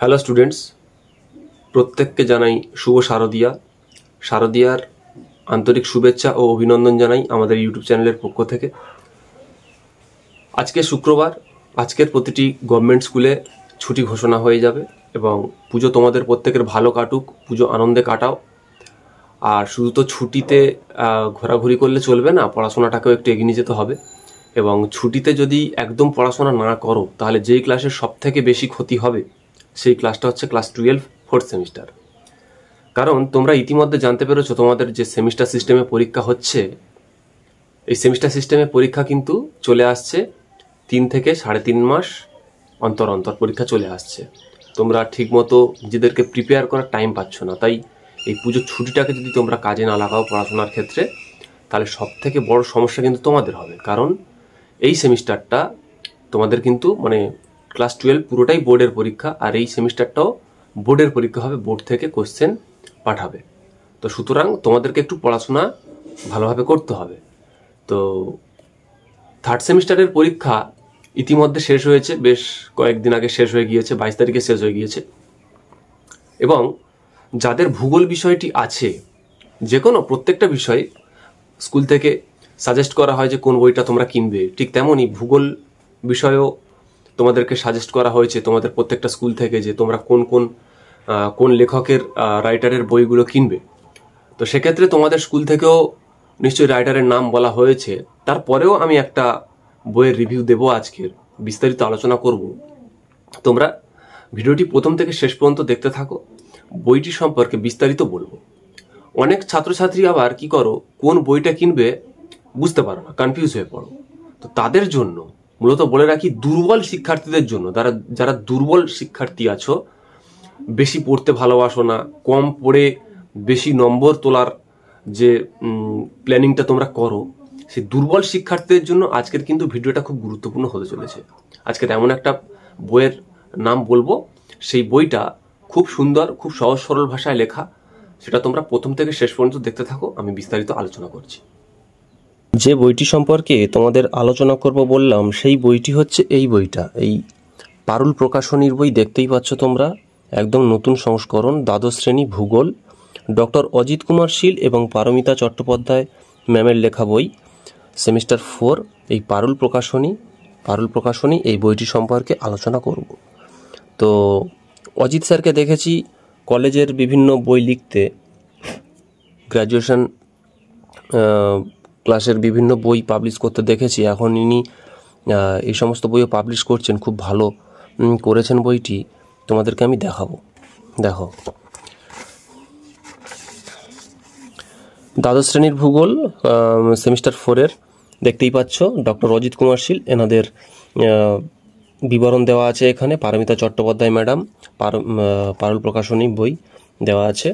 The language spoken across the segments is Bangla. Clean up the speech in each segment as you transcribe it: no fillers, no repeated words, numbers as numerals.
হ্যালো স্টুডেন্টস, প্রত্যেককে জানাই শুভ শারদিয়া। শারদিয়ার আন্তরিক শুভেচ্ছা ও অভিনন্দন জানাই আমাদের ইউটিউব চ্যানেলের পক্ষ থেকে। আজকে শুক্রবার, আজকের প্রতিটি গভর্নমেন্ট স্কুলে ছুটি ঘোষণা হয়ে যাবে এবং পুজো তোমাদের প্রত্যেকের ভালো কাটুক, পুজো আনন্দে কাটাও। আর শুধু তো ছুটিতে ঘোরাঘুরি করলে চলবে না, পড়াশোনাটাকেও একটু এগিয়ে নিয়ে যেতে হবে। এবং ছুটিতে যদি একদম পড়াশোনা না করো তাহলে যেই ক্লাসের সব থেকে বেশি ক্ষতি হবে সেই ক্লাসটা হচ্ছে ক্লাস 12 ফোর্থ সেমিস্টার। কারণ তোমরা ইতিমধ্যে জানতে পেরেছো তোমাদের যে সেমিস্টার সিস্টেমে পরীক্ষা হচ্ছে, এই সেমিস্টার সিস্টেমে পরীক্ষা কিন্তু চলে আসছে 3 থেকে 3.5 মাস অন্তর অন্তর পরীক্ষা চলে আসছে। তোমরা ঠিকমতো নিজেদেরকে প্রিপেয়ার করার টাইম পাচ্ছ না। তাই এই পুজোর ছুটিটাকে যদি তোমরা কাজে না লাগাও পড়াশোনার ক্ষেত্রে, তাহলে সব থেকে বড় সমস্যা কিন্তু তোমাদের হবে। কারণ এই সেমিস্টারটা তোমাদের কিন্তু ক্লাস 12 পুরোটাই বোর্ডের পরীক্ষা, আর এই সেমিস্টারটাও বোর্ডের পরীক্ষা হবে, বোর্ড থেকে কোশ্চেন পাঠাবে। তো সুতরাং তোমাদেরকে একটু পড়াশোনা ভালোভাবে করতে হবে। তো থার্ড সেমিস্টারের পরীক্ষা ইতিমধ্যে শেষ হয়েছে, বেশ কয়েকদিন আগে শেষ হয়ে গিয়েছে, 22 তারিখে শেষ হয়ে গিয়েছে। এবং যাদের ভূগোল বিষয়টি আছে, যে কোনো প্রত্যেকটা বিষয় স্কুল থেকে সাজেস্ট করা হয় যে কোন বইটা তোমরা কিনবে, ঠিক তেমনই ভূগোল বিষয়েও তোমাদেরকে সাজেস্ট করা হয়েছে তোমাদের প্রত্যেকটা স্কুল থেকে যে তোমরা কোন লেখকের রাইটারের বইগুলো কিনবে। তো সেক্ষেত্রে তোমাদের স্কুল থেকেও নিশ্চয়ই রাইটারের নাম বলা হয়েছে। তারপরেও আমি একটা বইয়ের রিভিউ দেবো, আজকের বিস্তারিত আলোচনা করব। তোমরা ভিডিওটি প্রথম থেকে শেষ পর্যন্ত দেখতে থাকো, বইটি সম্পর্কে বিস্তারিত বলবো। অনেক ছাত্রছাত্রী আবার কি করো, কোন বইটা কিনবে বুঝতে পারো না, কনফিউজ হয়ে পড়ো। তো তাদের জন্য মূলত বলে রাখি, দুর্বল শিক্ষার্থীদের জন্য, যারা দুর্বল শিক্ষার্থী আছো, বেশি পড়তে ভালোবাসো না, কম পড়ে বেশি নম্বর তোলার যে প্ল্যানিংটা তোমরা করো, সেই দুর্বল শিক্ষার্থীদের জন্য আজকের কিন্তু ভিডিওটা খুব গুরুত্বপূর্ণ হতে চলেছে। আজকের এমন একটা বইয়ের নাম বলবো, সেই বইটা খুব সুন্দর, খুব সহজ সরল ভাষায় লেখা। সেটা তোমরা প্রথম থেকে শেষ পর্যন্ত দেখতে থাকো, আমি বিস্তারিত আলোচনা করছি। যে বইটি সম্পর্কে তোমাদের আলোচনা করব বললাম, সেই বইটি হচ্ছে এই বইটা, এই পারুল প্রকাশনীর বই। দেখতেই পাচ্ছ তোমরা, একদম নতুন সংস্করণ, দ্বাদশ শ্রেণী ভূগোল, ডক্টর অজিত কুমার শীল এবং পারমিতা চট্টোপাধ্যায় ম্যামের লেখা বই, সেমিস্টার 4, এই পারুল প্রকাশনী এই বইটি সম্পর্কে আলোচনা করব। তো অজিত স্যারকে দেখেছি কলেজের বিভিন্ন বই লিখতে, গ্র্যাজুয়েশন ক্লাসের বিভিন্ন বই পাবলিশ করতে দেখেছি। এখন ইনি এই সমস্ত বইও পাবলিশ করছেন, খুব ভালো করেছেন বইটি। তোমাদেরকে আমি দেখাবো। দেখো, দ্বাদশ শ্রেণীর ভূগোল সেমিস্টার 4-এর দেখতেই পাচ্ছ, ডক্টর অজিত কুমার শীল, এনাদের বিবরণ দেওয়া আছে এখানে। পারমিতা চট্টোপাধ্যায় ম্যাডাম, পারুল প্রকাশনী বই দেওয়া আছে।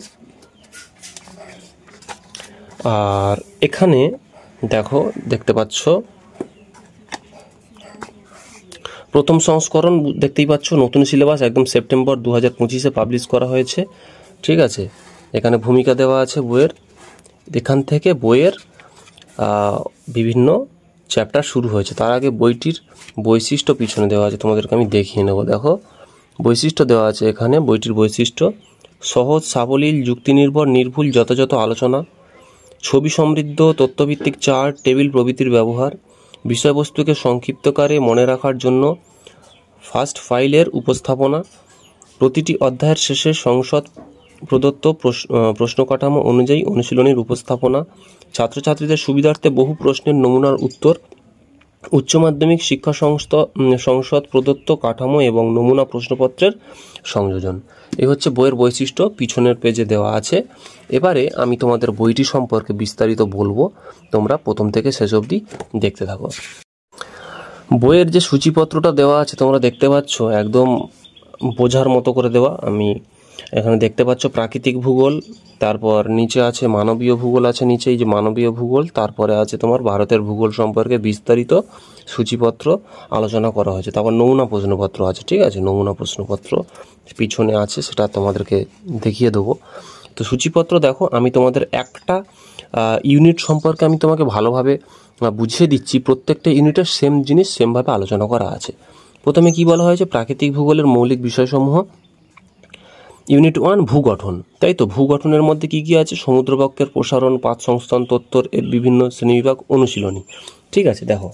আর এখানে দেখতে পাচ্ছ প্রথম সংস্করণ, দেখতেই পাচ্ছ নতুন সিলেবাস, একদম সেপ্টেম্বর 2025-এ পাবলিশ করা হয়েছে। ঠিক আছে, এখানে ভূমিকা দেওয়া আছে বইয়ের। এখান থেকে বইয়ের বিভিন্ন চ্যাপ্টার শুরু হয়েছে। তার আগে বইটির বৈশিষ্ট্য পিছনে দেওয়া আছে, তোমাদেরকে আমি দেখিয়ে নেব। দেখো, বৈশিষ্ট্য দেওয়া আছে এখানে। বইটির বৈশিষ্ট্য: সহজ, সাবলীল, যুক্তিনির্ভর, নির্ভুল, যথাযথ আলোচনা, ছবি সমৃদ্ধ, তথ্যভিত্তিক চার্ট, টেবিল প্রভৃতির ব্যবহার, বিষয়বস্তুকে সংক্ষিপ্তকারে মনে রাখার জন্য ফাস্ট ফাইলের উপস্থাপনা, প্রতিটি অধ্যায়ের শেষে সংসদ প্রদত্ত প্রশ্ন কাঠামো অনুযায়ী অনুশীলনীর উপস্থাপনা, ছাত্রছাত্রীদের সুবিধার্থে বহু প্রশ্নের নমুনার উত্তর, উচ্চ মাধ্যমিক শিক্ষা সংসদ প্রদত্ত কাঠামো এবং নমুনা প্রশ্নপত্রের সংযোজন। এই হচ্ছে বইয়ের বৈশিষ্ট্য, পিছনের পেজে দেওয়া আছে। এবারে আমি তোমাদের বইটি সম্পর্কে বিস্তারিত বলবো, তোমরা প্রথম থেকে শেষ অবধি দেখতে থাকো। বইয়ের যে সূচিপত্রটা দেওয়া আছে তোমরা দেখতে পাচ্ছ, একদম বোঝার মতো করে দেওয়া। আমি এখানে দেখতে পাচ্ছ প্রাকৃতিক ভূগোল, তারপর নিচে আছে মানবীয় ভূগোল, আছে নিচে এই যে মানবীয় ভূগোল, তারপরে আছে তোমার ভারতের ভূগোল সম্পর্কে বিস্তারিত সূচিপত্র আলোচনা করা হয়েছে। তারপর নমুনা প্রশ্নপত্র আছে। ঠিক আছে, নমুনা প্রশ্নপত্র পিছনে আছে, সেটা তোমাদেরকে দেখিয়ে দেবো। তো সূচিপত্র দেখো, আমি তোমাদের একটা ইউনিট সম্পর্কে আমি তোমাকে ভালোভাবে বুঝিয়ে দিচ্ছি। প্রত্যেকটা ইউনিটের সেম জিনিস সেমভাবে আলোচনা করা আছে। প্রথমে কি বলা হয়েছে, প্রাকৃতিক ভূগোলের মৌলিক বিষয়সমূহ, ইউনিট 1 ভূগঠন, তাই তো। ভূগঠনের মধ্যে কি কি আছে? সমুদ্রবক্ষের প্রসারণ, পাত সংস্থান তত্ত্বর এর বিভিন্ন শ্রেণীবিভাগ, অনুশীলনী। ঠিক আছে, দেখো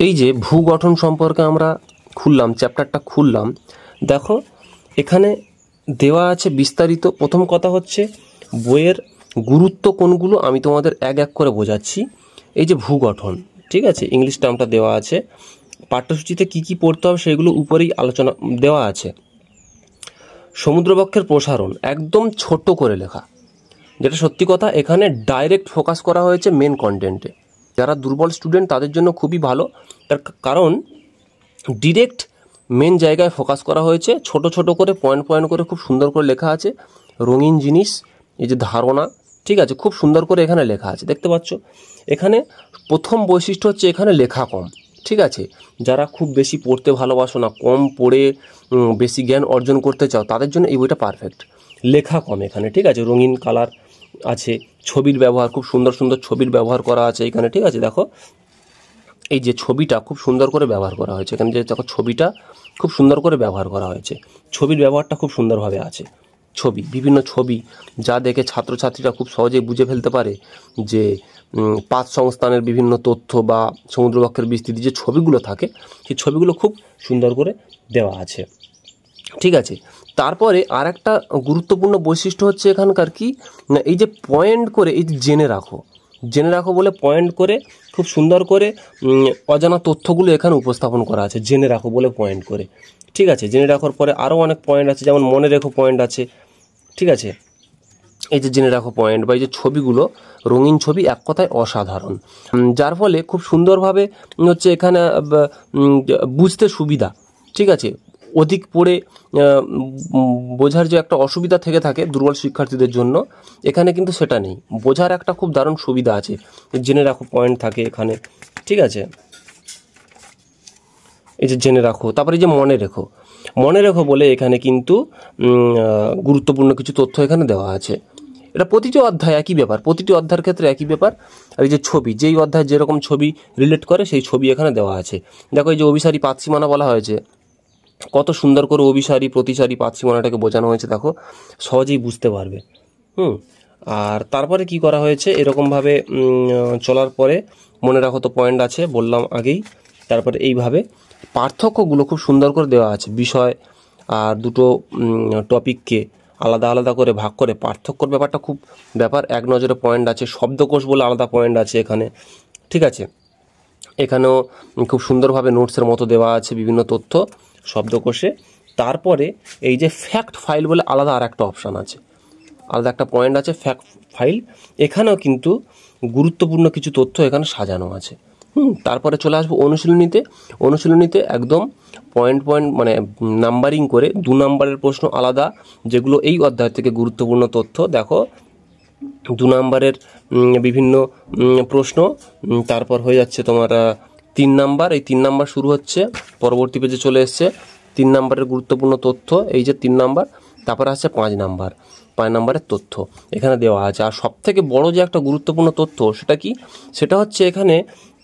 এই যে ভূগঠন সম্পর্কে আমরা খুললাম, চ্যাপ্টারটা খুললাম, দেখো এখানে দেওয়া আছে বিস্তারিত। প্রথম কথা হচ্ছে বইয়ের গুরুত্ব কোনগুলো আমি তোমাদের এক এক করে বোঝাচ্ছি। এই যে ভূগঠন, ঠিক আছে, ইংলিশ টার্মটা দেওয়া আছে। পাঠ্যসূচিতে কি কি পড়তে হবে সেগুলো উপরেই আলোচনা দেওয়া আছে। সমুদ্রবক্ষের প্রসারণ একদম ছোট করে লেখা, যেটা সত্যি কথা। এখানে ডাইরেক্ট ফোকাস করা হয়েছে মেন কন্টেন্টে। যারা দুর্বল স্টুডেন্ট তাদের জন্য খুবই ভালো, তার কারণ ডিরেক্ট মেন জায়গায় ফোকাস করা হয়েছে। ছোট ছোট করে পয়েন্ট পয়েন্ট করে খুব সুন্দর করে লেখা আছে। রঙিন জিনিস, এই যে ধারণা, ঠিক আছে, খুব সুন্দর করে এখানে লেখা আছে, দেখতে পাচ্ছ। এখানে প্রথম বৈশিষ্ট্য হচ্ছে এখানে লেখা কম, ঠিক আছে। যারা খুব বেশি পড়তে ভালোবাসো না, কম পড়ে বেশি জ্ঞান অর্জন করতে চাও, তাদের জন্য এই বইটা পারফেক্ট। লেখা কম এখানে, ঠিক আছে। রঙিন কালার আছে, ছবির ব্যবহার, খুব সুন্দর সুন্দর ছবির ব্যবহার করা আছে এখানে, ঠিক আছে। দেখো এই যে ছবিটা খুব সুন্দর করে ব্যবহার করা হয়েছে এখানে, যে দেখো ছবিটা খুব সুন্দর করে ব্যবহার করা হয়েছে। ছবির ব্যবহারটা খুব সুন্দরভাবে আছে। ছবি, বিভিন্ন ছবি, যা দেখে ছাত্রছাত্রীরা খুব সহজেই বুঝে ফেলতে পারে যে পাত সংস্থানের বিভিন্ন তথ্য বা সমুদ্রবক্ষের বিস্তৃতি যে ছবিগুলো থাকে, সেই ছবিগুলো খুব সুন্দর করে দেওয়া আছে, ঠিক আছে। তারপরে আর একটা গুরুত্বপূর্ণ বৈশিষ্ট্য হচ্ছে এখানকার কি, না এই যে পয়েন্ট করে, এই যে জেনে রাখো বলে পয়েন্ট করে খুব সুন্দর করে অজানা তথ্যগুলো এখানে উপস্থাপন করা আছে। জেনে রাখো বলে পয়েন্ট করে, ঠিক আছে। জেনে রাখার পরে আরও অনেক পয়েন্ট আছে, যেমন মনে রেখো পয়েন্ট আছে, ঠিক আছে। এই যে জেনে রাখো পয়েন্ট বা এই যে ছবিগুলো, রঙিন ছবি, এক কথায় অসাধারণ, যার ফলে খুব সুন্দরভাবে হচ্ছে এখানে বুঝতে সুবিধা, ঠিক আছে। অধিক পড়ে বোঝার যে একটা অসুবিধা থেকে থাকে দুর্বল শিক্ষার্থীদের জন্য, এখানে কিন্তু সেটা নেই। বোঝার একটা খুব দারুণ সুবিধা আছে, জেনে রাখো পয়েন্ট থাকে এখানে, ঠিক আছে। এই যে জেনে রাখো, তারপরে এই যে মনে রেখো বলে এখানে কিন্তু গুরুত্বপূর্ণ কিছু তথ্য এখানে দেওয়া আছে। এটা প্রতিটি অধ্যায় একই ব্যাপার, প্রতিটি অধ্যায়ের ক্ষেত্রে একই ব্যাপার। আর এই যে ছবি, যেই অধ্যায় যেরকম ছবি রিলেট করে সেই ছবি এখানে দেওয়া আছে। দেখো এই যে অভিসারী পাতসীমানা বলা হয়েছে, কত সুন্দর করে অভিসারী, প্রতিসারী, পাতসীমানাটাকে বোঝানো হয়েছে, দেখো সহজেই বুঝতে পারবে। আর তারপরে কি করা হয়েছে, এরকমভাবে চলার পরে মনে রাখো তো পয়েন্ট আছে বললাম আগেই। তারপরে এইভাবে পার্থক্যগুলো খুব সুন্দর করে দেওয়া আছে। বিষয় আর দুটো টপিককে আলাদা আলাদা করে ভাগ করে পার্থক্যর ব্যাপারটা খুব ব্যাপার, এক নজরে পয়েন্ট আছে। শব্দকোষ বলে আলাদা পয়েন্ট আছে এখানে, ঠিক আছে। এখানেও খুব সুন্দরভাবে নোটসের মতো দেওয়া আছে বিভিন্ন তথ্য শব্দকোষে। তারপরে এই যে ফ্যাক্ট ফাইল বলে আলাদা আর একটা অপশান আছে, আলাদা একটা পয়েন্ট আছে ফ্যাক্ট ফাইল। এখানেও কিন্তু গুরুত্বপূর্ণ কিছু তথ্য এখানে সাজানো আছে। তারপরে চলে আসবো অনুশীলনীতে একদম পয়েন্ট মানে নাম্বারিং করে 2 নম্বরের প্রশ্ন আলাদা, যেগুলো এই অধ্যায় থেকে গুরুত্বপূর্ণ তথ্য। দেখো 2 নম্বরের বিভিন্ন প্রশ্ন, তারপর হয়ে যাচ্ছে তোমার 3 নাম্বার। এই 3 নাম্বার শুরু হচ্ছে, পরবর্তী পেজে চলে এসছে 3 নাম্বারের গুরুত্বপূর্ণ তথ্য, এই যে 3 নাম্বার। তারপর আসছে 5 নাম্বারের তথ্য এখানে দেওয়া আছে। আর সব থেকে বড় যে একটা গুরুত্বপূর্ণ তথ্য সেটা কি, সেটা হচ্ছে এখানে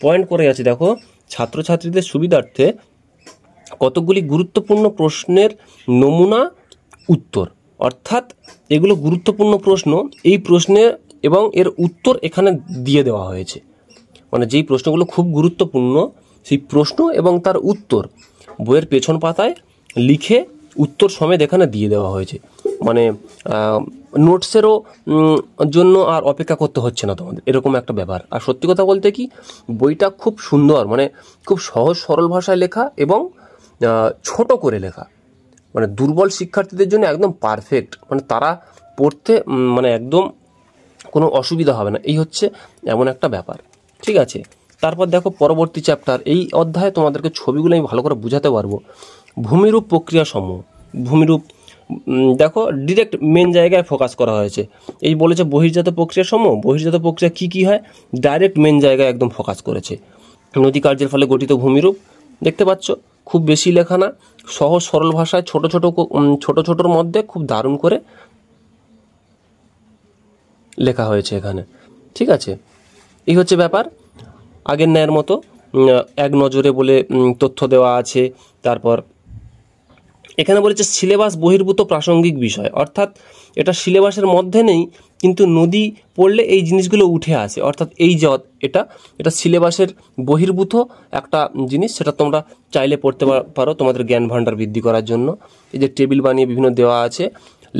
পয়েন্ট করে আছে, দেখো ছাত্রছাত্রীদের সুবিধার্থে কতগুলি গুরুত্বপূর্ণ প্রশ্নের নমুনা উত্তর, অর্থাৎ এগুলো গুরুত্বপূর্ণ প্রশ্ন, এই প্রশ্নের এবং এর উত্তর এখানে দিয়ে দেওয়া হয়েছে। মানে যেই প্রশ্নগুলো খুব গুরুত্বপূর্ণ সেই প্রশ্ন এবং তার উত্তর বইয়ের পেছন পাতায় লিখে উত্তর সমেত এখানে দিয়ে দেওয়া হয়েছে। মানে নোটসেরও জন্য আর অপেক্ষা করতে হচ্ছে না তোমাদের, এরকম একটা ব্যাপার। আর সত্যি কথা বলতে কি, বইটা খুব সুন্দর, মানে খুব সহজ সরল ভাষায় লেখা এবং ছোট করে লেখা, মানে দুর্বল শিক্ষার্থীদের জন্য একদম পারফেক্ট। মানে তারা পড়তে মানে একদম কোনো অসুবিধা হবে না, এই হচ্ছে এমন একটা ব্যাপার, ঠিক আছে। তারপর দেখো পরবর্তী চ্যাপ্টার, এই অধ্যায়ে তোমাদেরকে ছবিগুলো আমি ভালো করে বুঝাতে পারবো। ভূমিরূপ প্রক্রিয়া সমূহ, ভূমিরূপ দেখো ডিরেক্ট মেন জায়গায় ফোকাস করা হয়েছে। এই বলেছে বহির্জাত প্রক্রিয়া সমূহ, বহির্জাত প্রক্রিয়া কি হয়, ডাইরেক্ট মেন জায়গায় একদম ফোকাস করেছে। নদী কার্যের ফলে গঠিত ভূমিরূপ, দেখতে পাচ্ছ খুব বেশি লেখা না, সহজ সরল ভাষায় ছোট ছোটোর মধ্যে খুব দারুণ করে লেখা হয়েছে এখানে, ঠিক আছে। এই হচ্ছে ব্যাপার। আগের ন্যায়ের মতো এক নজরে বলে তথ্য দেওয়া আছে। তারপর এখানে বলেছে সিলেবাস বহির্ভূত প্রাসঙ্গিক বিষয়, অর্থাৎ এটা সিলেবাসের মধ্যে নেই কিন্তু নদী পড়লে এই জিনিসগুলো উঠে আসে, অর্থাৎ এই যে এটা সিলেবাসের বহির্ভূত একটা জিনিস, সেটা তোমরা চাইলে পড়তে পারো তোমাদের জ্ঞান ভাণ্ডার বৃদ্ধি করার জন্য। এই যে টেবিল বানিয়ে বিভিন্ন দেওয়া আছে,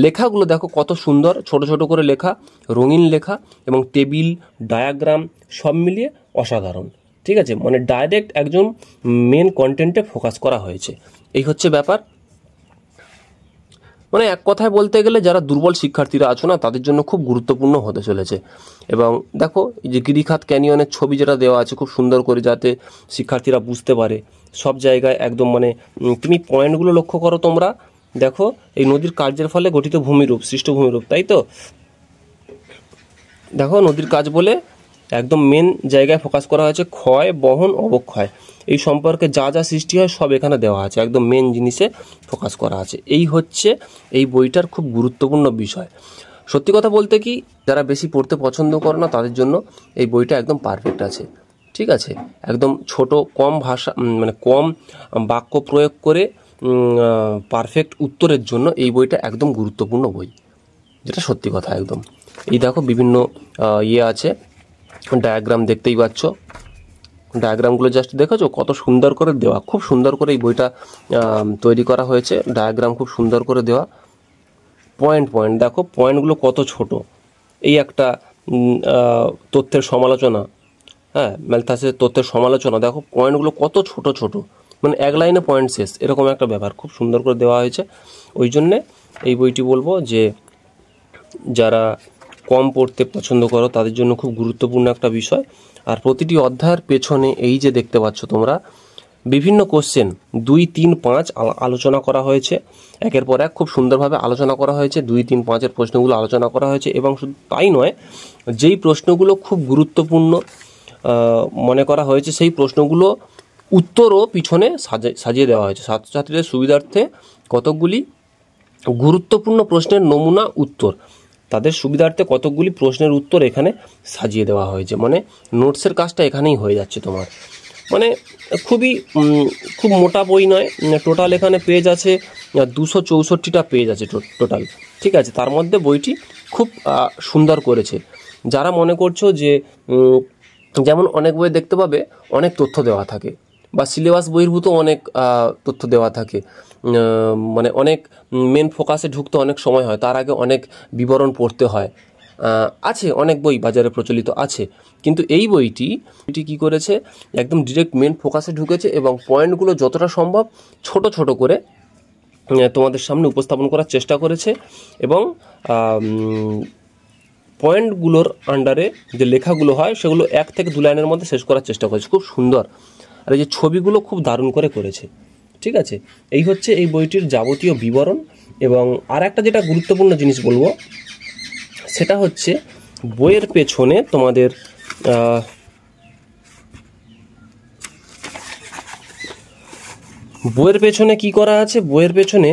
লেখাগুলো দেখো কত সুন্দর, ছোট ছোট করে লেখা, রঙিন লেখা এবং টেবিল ডায়াগ্রাম সব মিলিয়ে অসাধারণ। ঠিক আছে, মানে ডাইরেক্ট একজন মেন কন্টেন্টে ফোকাস করা হয়েছে, এই হচ্ছে ব্যাপার। মানে এক কথায় বলতে গেলে যারা দুর্বল শিক্ষার্থীরা আছো না, তাদের জন্য খুব গুরুত্বপূর্ণ হতে চলেছে। এবং দেখো এই যে গিরিখাত ক্যানিয়নের ছবি যেটা দেওয়া আছে খুব সুন্দর করে, যাতে শিক্ষার্থীরা বুঝতে পারে সব জায়গায় একদম, মানে তুমি পয়েন্টগুলো লক্ষ্য করো তোমরা, দেখো এই নদীর কার্যের ফলে গঠিত ভূমিরূপ, সৃষ্ট ভূমিরূপ, তাই তো? দেখো নদীর কাজ বলে একদম মেন জায়গায় ফোকাস করা হয়েছে, ক্ষয়, বহন, অবক্ষয়, এই সম্পর্কে যা যা সৃষ্টি হয় সব এখানে দেওয়া আছে, একদম মেন জিনিসে ফোকাস করা আছে। এই হচ্ছে এই বইটার খুব গুরুত্বপূর্ণ বিষয়। সত্যি কথা বলতে কি, যারা বেশি পড়তে পছন্দ করে না তাদের জন্য এই বইটা একদম পারফেক্ট আছে। ঠিক আছে, একদম ছোট, কম ভাষা, মানে কম বাক্য প্রয়োগ করে পারফেক্ট উত্তরের জন্য এই বইটা একদম গুরুত্বপূর্ণ বই, যেটা সত্যি কথা একদম। এই দেখো বিভিন্ন আছে, ডায়াগ্রাম দেখতেই পাচ্ছ, ডায়াগ্রামগুলো জাস্ট দেখেছো কত সুন্দর করে দেওয়া, খুব সুন্দর করে এই বইটা তৈরি করা হয়েছে, ডায়াগ্রাম খুব সুন্দর করে দেওয়া, পয়েন্ট দেখো পয়েন্টগুলো কত ছোট। এই একটা তথ্যের সমালোচনা, হ্যাঁ ম্যালথাসের তথ্যের সমালোচনা, দেখো পয়েন্টগুলো কত ছোট ছোট, মানে এক লাইনে পয়েন্ট শেষ, এরকম একটা ব্যাপার, খুব সুন্দর করে দেওয়া হয়েছে। ওই জন্যে এই বইটি বলবো যে যারা কম পড়তে পছন্দ করো তাদের জন্য খুব গুরুত্বপূর্ণ একটা বিষয়। আর প্রতিটি অধ্যায়ের পেছনে এই যে দেখতে পাচ্ছ তোমরা বিভিন্ন কোশ্চেন 2, 3, 5 আলোচনা করা হয়েছে, একের পর এক খুব সুন্দরভাবে আলোচনা করা হয়েছে, 2, 3, 5-এর প্রশ্নগুলো আলোচনা করা হয়েছে। এবং শুধু তাই নয়, যেই প্রশ্নগুলো খুব গুরুত্বপূর্ণ মনে করা হয়েছে সেই প্রশ্নগুলো উত্তরও পিছনে সাজিয়ে দেওয়া হয়েছে, ছাত্রছাত্রীদের সুবিধার্থে কতকগুলি গুরুত্বপূর্ণ প্রশ্নের নমুনা উত্তর, তাদের সুবিধার্থে কতকগুলি প্রশ্নের উত্তর এখানে সাজিয়ে দেওয়া হয়েছে। মানে নোটসের কাজটা এখানেই হয়ে যাচ্ছে তোমার। মানে খুব মোটা বই নয়, টোটাল এখানে পেজ আছে 264টা পেজ আছে টোটাল। ঠিক আছে, তার মধ্যে বইটি খুব সুন্দর করেছে। যারা মনে করছো যে যেমন অনেক বই দেখতে পাবে অনেক তথ্য দেওয়া থাকে, বা সিলেবাস বহির্ভূত অনেক তথ্য দেওয়া থাকে, মানে অনেক মেন ফোকাসে ঢুকতে অনেক সময় হয়, তার আগে অনেক বিবরণ পড়তে হয়, আছে অনেক বই বাজারে প্রচলিত আছে। কিন্তু এই বইটি কি করেছে, একদম ডিরেক্ট মেন ফোকাসে ঢুকেছে এবং পয়েন্টগুলো যতটা সম্ভব ছোট ছোট করে তোমাদের সামনে উপস্থাপন করার চেষ্টা করেছে। এবং পয়েন্টগুলোর আন্ডারে যে লেখাগুলো হয় সেগুলো 1 থেকে 2 লাইনের মধ্যে শেষ করার চেষ্টা করেছে, খুব সুন্দর। আর এই যে ছবিগুলো খুব দারুণ করে করেছে। ঠিক আছে, এই হচ্ছে এই বইটির যাবতীয় বিবরণ। এবং আর একটা যেটা গুরুত্বপূর্ণ জিনিস বলবো, সেটা হচ্ছে বইয়ের পেছনে তোমাদের বইয়ের পেছনে কি করা আছে, বইয়ের পেছনে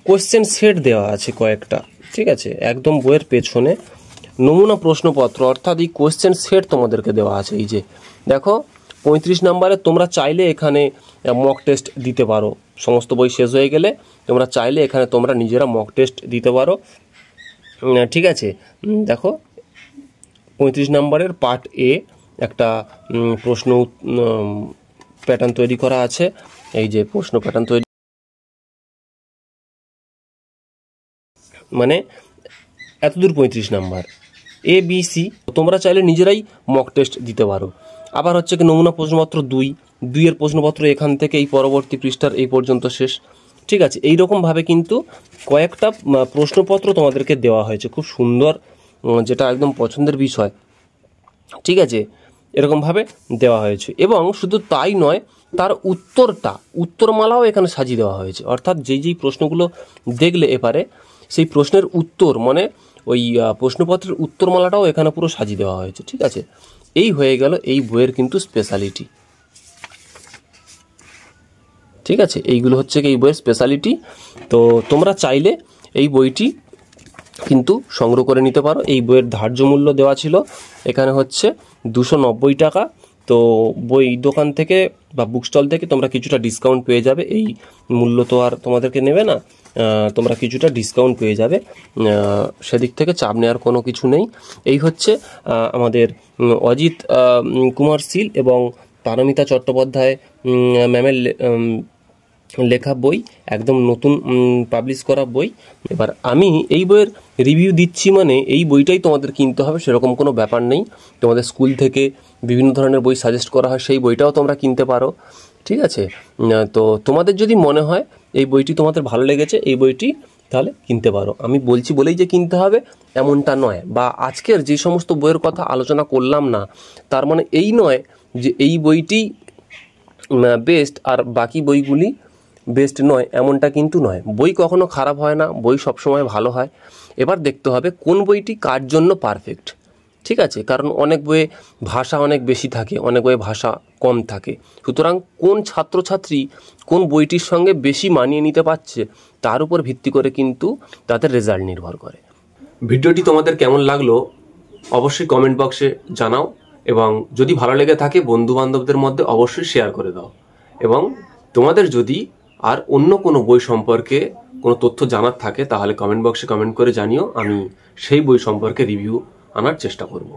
কোশ্চেন সেট দেওয়া আছে কয়েকটা। ঠিক আছে, একদম বইয়ের পেছনে নমুনা প্রশ্নপত্র, অর্থাৎ এই কোশ্চেন সেট তোমাদেরকে দেওয়া আছে। এই যে দেখো 35 নম্বরে তোমরা চাইলে এখানে মক টেস্ট দিতে পারো, সমস্ত বই শেষ হয়ে গেলে তোমরা চাইলে এখানে তোমরা নিজেরা মক টেস্ট দিতে পারো। ঠিক আছে, দেখো 35 নম্বরের পার্ট এ একটা প্রশ্ন প্যাটার্ন তৈরি করা আছে। এই যে প্রশ্ন প্যাটার্ন তৈরি, মানে এতদূর 35 নাম্বার ABC, তোমরা চাইলে নিজেরাই মক টেস্ট দিতে পারো। আবার হচ্ছে কি নমুনা প্রশ্নপত্র 2 এর প্রশ্নপত্র এখান থেকে এই পরবর্তী পৃষ্ঠার এই পর্যন্ত শেষ। ঠিক আছে, এইরকমভাবে কিন্তু কয়েকটা প্রশ্নপত্র তোমাদেরকে দেওয়া হয়েছে, খুব সুন্দর, যেটা একদম পছন্দের বিষয়। ঠিক আছে, এরকমভাবে দেওয়া হয়েছে। এবং শুধু তাই নয়, তার উত্তরমালাও এখানে সাজিয়ে দেওয়া হয়েছে, অর্থাৎ যেই প্রশ্নগুলো দেখলে এপারে সেই প্রশ্নের উত্তর, মানে ওই প্রশ্নপত্রের উত্তরমালাটাও এখানে পুরো সাজিয়ে দেওয়া হয়েছে। ঠিক আছে, এই হয়ে গেল এই বইয়ের কিন্তু স্পেশালিটি। ঠিক আছে, এইগুলো হচ্ছে এই বইয়ের স্পেশালিটি। তো তোমরা চাইলে এই বইটি কিন্তু সংগ্রহ করে নিতে পারো। এই বইয়ের ধার্য মূল্য দেওয়া ছিল এখানে হচ্ছে 290 টাকা, তো বই দোকান থেকে বা বুক স্টল থেকে তোমরা কিছুটা ডিসকাউন্ট পেয়ে যাবে। এই মূল্য তো আর তোমাদেরকে নেবে না, তোমরা কিছুটা ডিসকাউন্ট পেয়ে যাবে, সেদিক থেকে চাপ নেওয়ার কোনো কিছু নেই। এই হচ্ছে আমাদের অজিত কুমার শীল এবং পারমিতা চট্টোপাধ্যায় ম্যামের লেখা বই, একদম নতুন পাবলিশ করা বই। এবার আমি এই বইয়ের রিভিউ দিচ্ছি মানে এই বইটাই তোমাদের কিনতে হবে সেরকম কোনো ব্যাপার নেই। তোমাদের স্কুল থেকে বিভিন্ন ধরনের বই সাজেস্ট করা হয়, সেই বইটাও তোমরা কিনতে পারো, ঠিক আছে। তো তোমাদের যদি মনে হয় এই বইটি তোমাদের ভালো লেগেছে, এই বইটি তাহলে কিনতে পারো। আমি বলছি বলেই যে কিনতে হবে এমনটা নয়, বা আজকের যে সমস্ত বইয়ের কথা আলোচনা করলাম না তার মানে এই নয় যে এই বইটি বেস্ট আর বাকি বইগুলি বেস্ট নয়, এমনটা কিন্তু নয়। বই কখনো খারাপ হয় না, বই সবসময় ভালো হয়। এবার দেখতে হবে কোন বইটি কার জন্য পারফেক্ট, ঠিক আছে। কারণ অনেক বইয়ে ভাষা অনেক বেশি থাকে, অনেক বইয়ে ভাষা কম থাকে। সুতরাং কোন ছাত্রছাত্রী কোন বইটির সঙ্গে বেশি মানিয়ে নিতে পারছে তার উপর ভিত্তি করে কিন্তু তাদের রেজাল্ট নির্ভর করে। ভিডিওটি তোমাদের কেমন লাগলো অবশ্যই কমেন্ট বক্সে জানাও, এবং যদি ভালো লেগে থাকে বন্ধু বান্ধবদের মধ্যে অবশ্যই শেয়ার করে দাও। এবং তোমাদের যদি আর অন্য কোনো বই সম্পর্কে কোনো তথ্য জানার থাকে তাহলে কমেন্ট বক্সে কমেন্ট করে জানিও, আমি সেই বই সম্পর্কে রিভিউ আনার চেষ্টা করব।